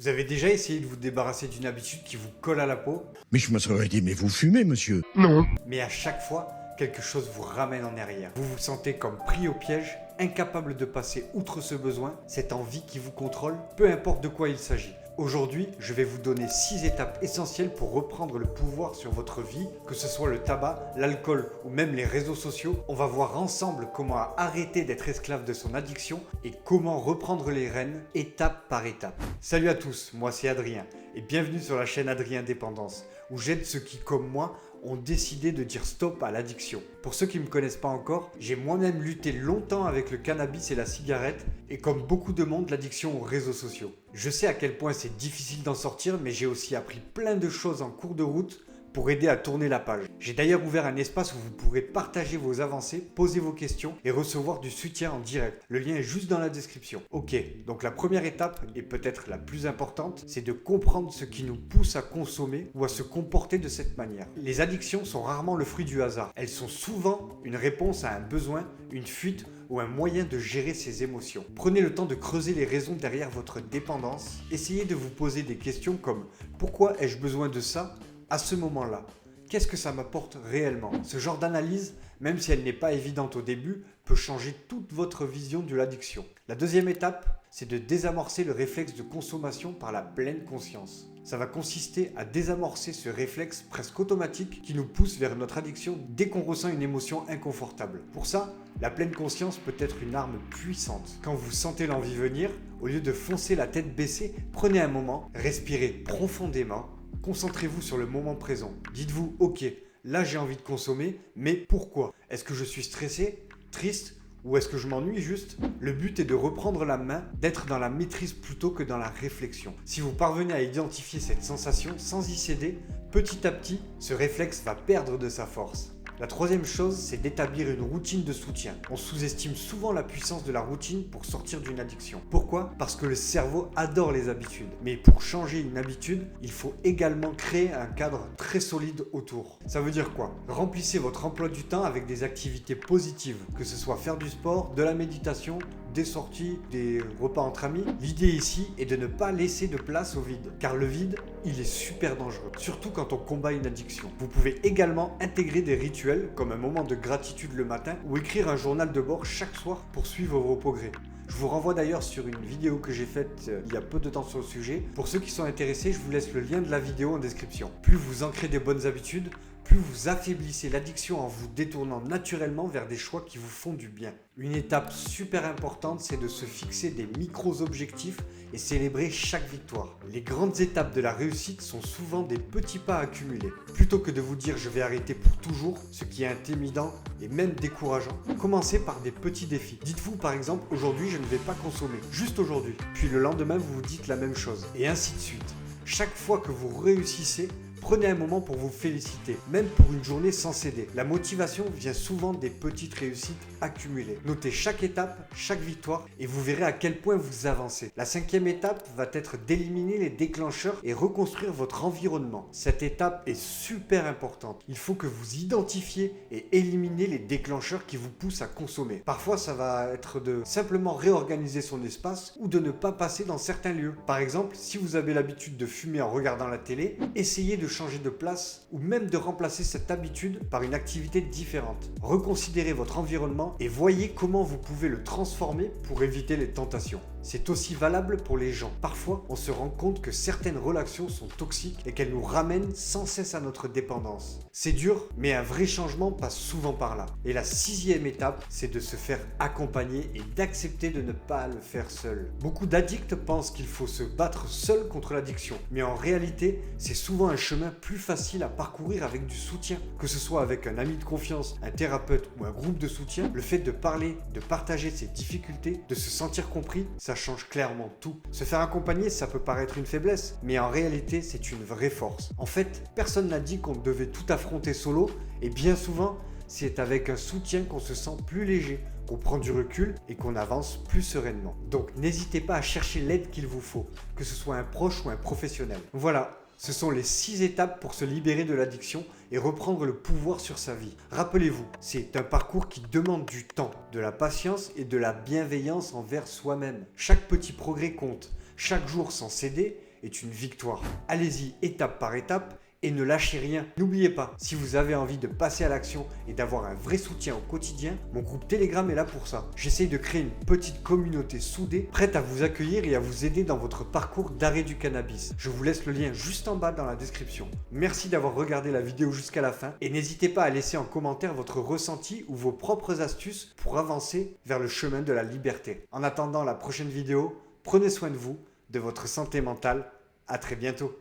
Vous avez déjà essayé de vous débarrasser d'une habitude qui vous colle à la peau, Mais je me serais dit, mais vous fumez, monsieur? mais à chaque fois, quelque chose vous ramène en arrière. Vous vous sentez comme pris au piège, incapable de passer outre ce besoin, cette envie qui vous contrôle, peu importe de quoi il s'agit. Aujourd'hui, je vais vous donner 6 étapes essentielles pour reprendre le pouvoir sur votre vie, que ce soit le tabac, l'alcool ou même les réseaux sociaux. On va voir ensemble comment arrêter d'être esclave de son addiction et comment reprendre les rênes étape par étape. Salut à tous, moi c'est Adrien et bienvenue sur la chaîne Adrien Dépendance, où j'aide ceux qui, comme moi, ont décidé de dire stop à l'addiction. Pour ceux qui ne me connaissent pas encore, j'ai moi-même lutté longtemps avec le cannabis et la cigarette, et comme beaucoup de monde, l'addiction aux réseaux sociaux. Je sais à quel point c'est difficile d'en sortir, mais j'ai aussi appris plein de choses en cours de route pour aider à tourner la page. J'ai d'ailleurs ouvert un espace où vous pourrez partager vos avancées, poser vos questions et recevoir du soutien en direct. Le lien est juste dans la description. Ok, donc la première étape, et peut-être la plus importante, c'est de comprendre ce qui nous pousse à consommer ou à se comporter de cette manière. Les addictions sont rarement le fruit du hasard. Elles sont souvent une réponse à un besoin, une fuite ou un moyen de gérer ses émotions. Prenez le temps de creuser les raisons derrière votre dépendance. Essayez de vous poser des questions comme « Pourquoi ai-je besoin de ça ?» à ce moment-là, qu'est-ce que ça m'apporte réellement? Ce genre d'analyse, même si elle n'est pas évidente au début, peut changer toute votre vision de l'addiction. La deuxième étape, c'est de désamorcer le réflexe de consommation par la pleine conscience. Ça va consister à désamorcer ce réflexe presque automatique qui nous pousse vers notre addiction dès qu'on ressent une émotion inconfortable. Pour ça, la pleine conscience peut être une arme puissante. Quand vous sentez l'envie venir, au lieu de foncer la tête baissée, prenez un moment, respirez profondément. Concentrez-vous sur le moment présent. Dites-vous, ok, là j'ai envie de consommer, mais pourquoi? Est-ce que je suis stressé, triste ou est-ce que je m'ennuie juste? Le but est de reprendre la main, d'être dans la maîtrise plutôt que dans la réflexion. Si vous parvenez à identifier cette sensation sans y céder, petit à petit, ce réflexe va perdre de sa force. La troisième chose, c'est d'établir une routine de soutien. On sous-estime souvent la puissance de la routine pour sortir d'une addiction. Pourquoi? Parce que le cerveau adore les habitudes. Mais pour changer une habitude, il faut également créer un cadre très solide autour. Ça veut dire quoi? Remplissez votre emploi du temps avec des activités positives, que ce soit faire du sport, de la méditation, des sorties, des repas entre amis. L'idée ici est de ne pas laisser de place au vide, car le vide, il est super dangereux, surtout quand on combat une addiction. Vous pouvez également intégrer des rituels, comme un moment de gratitude le matin, ou écrire un journal de bord chaque soir pour suivre vos progrès. Je vous renvoie d'ailleurs sur une vidéo que j'ai faite il y a peu de temps sur le sujet. Pour ceux qui sont intéressés, je vous laisse le lien de la vidéo en description. Plus vous ancrez des bonnes habitudes, plus vous affaiblissez l'addiction en vous détournant naturellement vers des choix qui vous font du bien. Une étape super importante, c'est de se fixer des micro-objectifs et célébrer chaque victoire. Les grandes étapes de la réussite sont souvent des petits pas accumulés. Plutôt que de vous dire je vais arrêter pour toujours, ce qui est intimidant et même décourageant, commencez par des petits défis. Dites-vous par exemple aujourd'hui je ne vais pas consommer, juste aujourd'hui. Puis le lendemain vous vous dites la même chose et ainsi de suite. Chaque fois que vous réussissez, prenez un moment pour vous féliciter, même pour une journée sans céder. La motivation vient souvent des petites réussites accumulées. Notez chaque étape, chaque victoire et vous verrez à quel point vous avancez. La cinquième étape va être d'éliminer les déclencheurs et reconstruire votre environnement. Cette étape est super importante. Il faut que vous identifiez et éliminer les déclencheurs qui vous poussent à consommer. Parfois, ça va être de simplement réorganiser son espace ou de ne pas passer dans certains lieux. Par exemple, si vous avez l'habitude de fumer en regardant la télé, essayez de changer de place ou même de remplacer cette habitude par une activité différente. Reconsidérez votre environnement et voyez comment vous pouvez le transformer pour éviter les tentations. C'est aussi valable pour les gens. Parfois, on se rend compte que certaines relations sont toxiques et qu'elles nous ramènent sans cesse à notre dépendance. C'est dur, mais un vrai changement passe souvent par là. Et la sixième étape, c'est de se faire accompagner et d'accepter de ne pas le faire seul. Beaucoup d'addicts pensent qu'il faut se battre seul contre l'addiction, mais en réalité, c'est souvent un chemin plus facile à parcourir avec du soutien. Que ce soit avec un ami de confiance, un thérapeute ou un groupe de soutien, le fait de parler, de partager ses difficultés, de se sentir compris, ça change clairement tout. Se faire accompagner, ça peut paraître une faiblesse, mais en réalité, c'est une vraie force. En fait, personne n'a dit qu'on devait tout affronter solo, et bien souvent, c'est avec un soutien qu'on se sent plus léger, qu'on prend du recul et qu'on avance plus sereinement. Donc n'hésitez pas à chercher l'aide qu'il vous faut, que ce soit un proche ou un professionnel. Voilà. Ce sont les 6 étapes pour se libérer de l'addiction et reprendre le pouvoir sur sa vie. Rappelez-vous, c'est un parcours qui demande du temps, de la patience et de la bienveillance envers soi-même. Chaque petit progrès compte, chaque jour sans céder est une victoire. Allez-y étape par étape et ne lâchez rien. N'oubliez pas, si vous avez envie de passer à l'action et d'avoir un vrai soutien au quotidien, mon groupe Telegram est là pour ça. J'essaye de créer une petite communauté soudée, prête à vous accueillir et à vous aider dans votre parcours d'arrêt du cannabis. Je vous laisse le lien juste en bas dans la description. Merci d'avoir regardé la vidéo jusqu'à la fin et n'hésitez pas à laisser en commentaire votre ressenti ou vos propres astuces pour avancer vers le chemin de la liberté. En attendant la prochaine vidéo, prenez soin de vous, de votre santé mentale. À très bientôt.